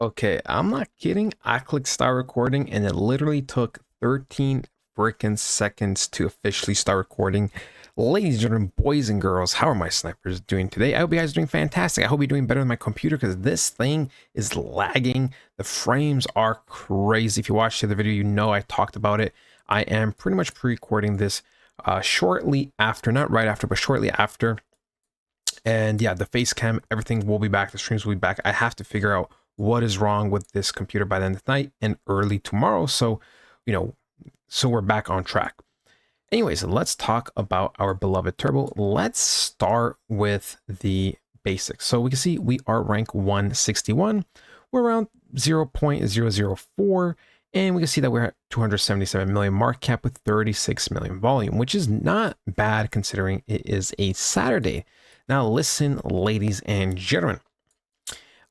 Okay, I'm not kidding. I clicked start recording and it literally took 13 freaking seconds to officially start recording. Ladies and gentlemen, boys and girls, how are my snipers doing today? I hope you guys are doing fantastic. I hope you're doing better than my computer because this thing is lagging. The frames are crazy. If you watched the other video, you know I talked about it. I am pretty much pre-recording this shortly after, not right after, but shortly after. And yeah, the face cam, everything will be back. The streams will be back. I have to figure out what is wrong with this computer by the end of the night and early tomorrow. So, so we're back on track. Anyways, let's talk about our beloved Turbo. Let's start with the basics. So we can see we are rank 161. We're around 0.004. And we can see that we're at 277 million market cap with 36 million volume, which is not bad considering it is a Saturday. Now listen, ladies and gentlemen,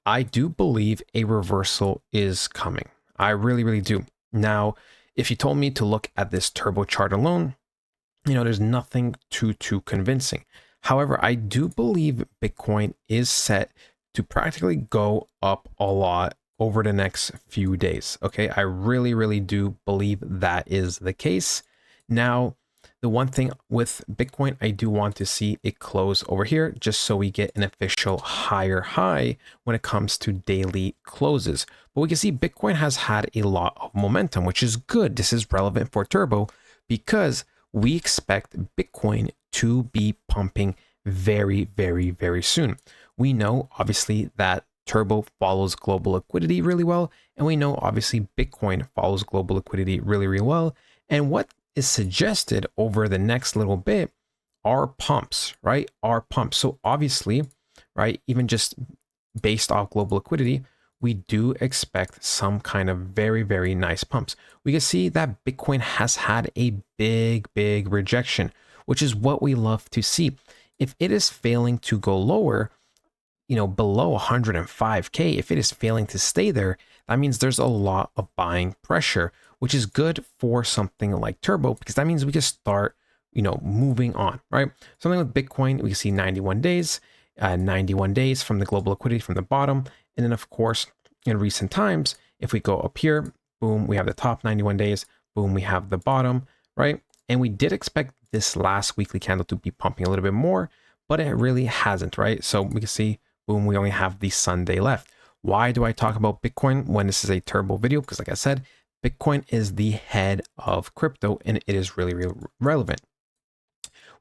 I do believe a reversal is coming. I really, really do. Now, if you told me to look at this turbo chart alone, there's nothing too convincing. However, I do believe Bitcoin is set to practically go up a lot over the next few days. Okay, I really, really do believe that is the case. Now, the one thing with Bitcoin, I do want to see it close over here just so we get an official higher high when it comes to daily closes. But we can see Bitcoin has had a lot of momentum, which is good. This is relevant for Turbo because we expect Bitcoin to be pumping very, very, very soon. We know obviously that Turbo follows global liquidity really well. And we know obviously Bitcoin follows global liquidity really, really well. And what is suggested over the next little bit are pumps, right? Are pumps. So obviously, right, even just based off global liquidity, we do expect some kind of very, very nice pumps. We can see that Bitcoin has had a big rejection, which is what we love to see. If it is failing to go lower, below 105K, if it is failing to stay there, that means there's a lot of buying pressure, which is good for something like Turbo, because that means we can start, moving on, right? Something with Bitcoin, we can see 91 days, 91 days from the global liquidity from the bottom. And then of course, in recent times, if we go up here, boom, we have the top 91 days, boom, we have the bottom, right? And we did expect this last weekly candle to be pumping a little bit more, but it really hasn't, right? So we can see, boom, we only have the Sunday left. Why do I talk about Bitcoin when this is a Turbo video? Because like I said, Bitcoin is the head of crypto and it is really, really relevant.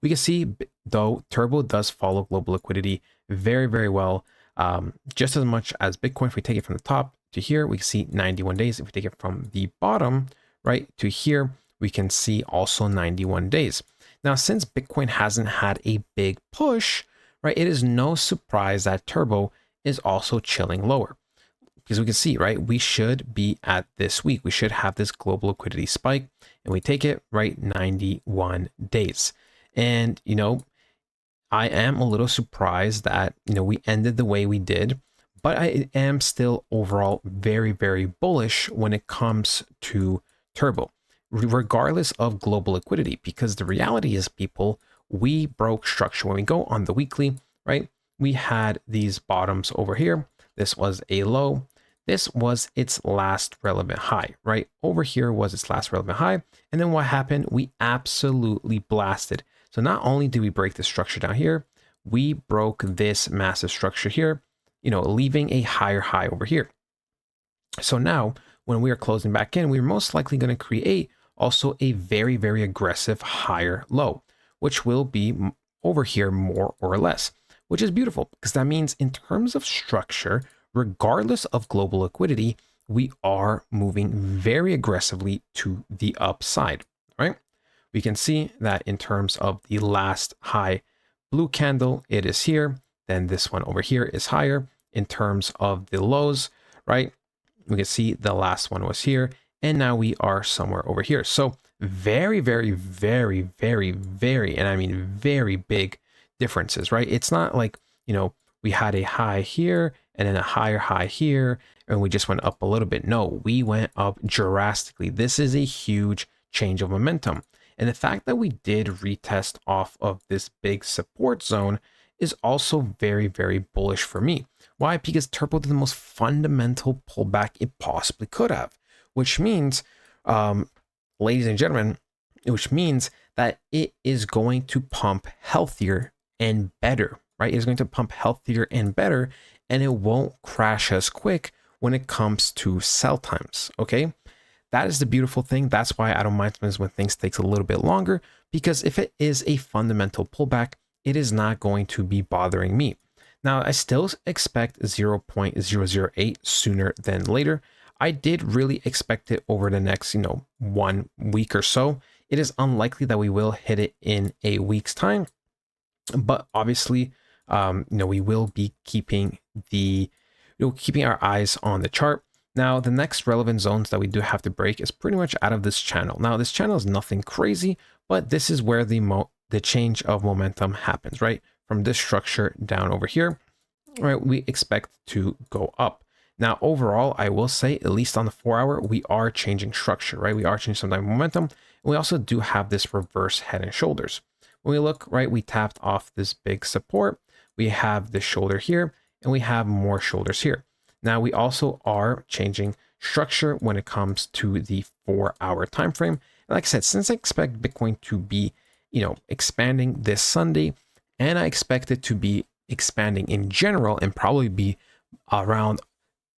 We can see though Turbo does follow global liquidity very, very well, just as much as Bitcoin. If we take it from the top to here, we can see 91 days. If we take it from the bottom, right, to here, we can see also 91 days. Now, since Bitcoin hasn't had a big push, right, it is no surprise that Turbo is also chilling lower. Because we can see, right, we should be at this week. We should have this global liquidity spike and we take it right 91 days. And, I am a little surprised that, we ended the way we did, but I am still overall very, very bullish when it comes to Turbo, regardless of global liquidity, because the reality is, people, we broke structure. When we go on the weekly, right, we had these bottoms over here. This was a low. This was its last relevant high, right? Over here was its last relevant high. And then what happened? We absolutely blasted. So not only did we break the structure down here, we broke this massive structure here, leaving a higher high over here. So now when we are closing back in, we're most likely going to create also a very, very aggressive higher low, which will be over here more or less, which is beautiful because that means in terms of structure, regardless of global liquidity, we are moving very aggressively to the upside, right? We can see that in terms of the last high blue candle, it is here. Then this one over here is higher. In terms of the lows, right, we can see the last one was here. And now we are somewhere over here. So very, very, very, very, very, and I mean very big differences, right? It's not like, we had a high here and then a higher high here, and we just went up a little bit. No, we went up drastically. This is a huge change of momentum. And the fact that we did retest off of this big support zone is also very, very bullish for me. Why? Because Turbo did the most fundamental pullback it possibly could have, which means, ladies and gentlemen, which means that it is going to pump healthier and better, right? It's going to pump healthier and better, and it won't crash as quick when it comes to sell times, okay? That is the beautiful thing. That's why I don't mind when things takes a little bit longer, because if it is a fundamental pullback, it is not going to be bothering me. Now, I still expect 0.008 sooner than later. I did really expect it over the next, 1 week or so. It is unlikely that we will hit it in a week's time, but obviously, we will be keeping keeping our eyes on the chart. Now, the next relevant zones that we do have to break is pretty much out of this channel. Now, this channel is nothing crazy, but this is where the change of momentum happens, right? From this structure down over here, right? We expect to go up. Now, overall, I will say, at least on the 4-hour, we are changing structure, right? We are changing some type of momentum. And we also do have this reverse head and shoulders. When we look, right, we tapped off this big support. We have this shoulder here, and we have more shoulders here. Now, we also are changing structure when it comes to the 4-hour time frame. And like I said, since I expect Bitcoin to be, expanding this Sunday, and I expect it to be expanding in general and probably be around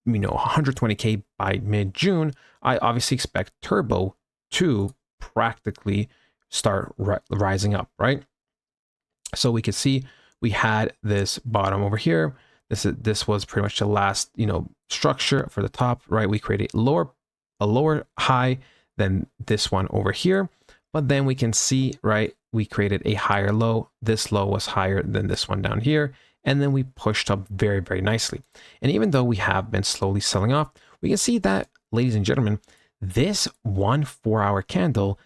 120K by mid-June, I obviously expect Turbo to practically start rising up, right? So we could see we had this bottom over here. This was pretty much the last, structure for the top, right? We created a lower high than this one over here, but then we can see, right, we created a higher low. This low was higher than this one down here, and then we pushed up very, very nicely. And even though we have been slowly selling off, we can see that, ladies and gentlemen, this 1 4-hour candle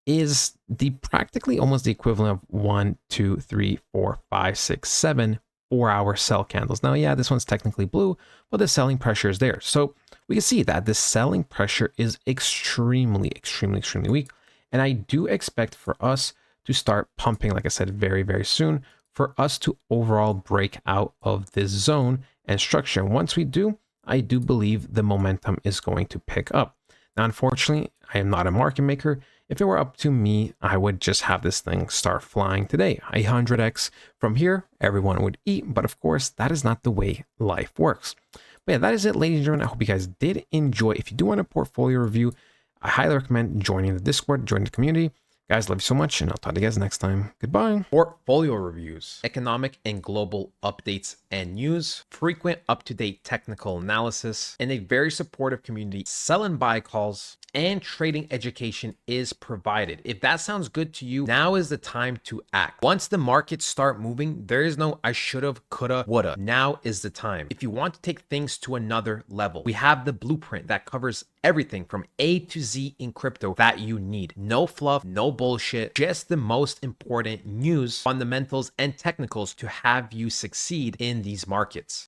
is practically almost the equivalent of 1, 2, 3, 4, 5, 6, 7 4-hour sell candles. Now, yeah, this one's technically blue, but the selling pressure is there. So we can see that the selling pressure is extremely, extremely, extremely weak. And I do expect for us to start pumping, like I said, very, very soon, for us to overall break out of this zone and structure. And once we do, I do believe the momentum is going to pick up. Now, unfortunately, I am not a market maker. If it were up to me, I would just have this thing start flying today. 100x from here, everyone would eat. But of course, that is not the way life works. But yeah, that is it, ladies and gentlemen. I hope you guys did enjoy. If you do want a portfolio review, I highly recommend joining the Discord, joining the community. Guys, love you so much, and I'll talk to you guys next time. Goodbye. Portfolio reviews, economic and global updates and news, frequent up-to-date technical analysis, and a very supportive community. Sell and buy calls and trading education is provided. If that sounds good to you, now is the time to act. Once the markets start moving, there is no I should've, coulda, woulda. Now is the time. If you want to take things to another level, we have the blueprint that covers everything from A to Z in crypto that you need. No fluff, no bullshit, just the most important news, fundamentals, and technicals to have you succeed in these markets.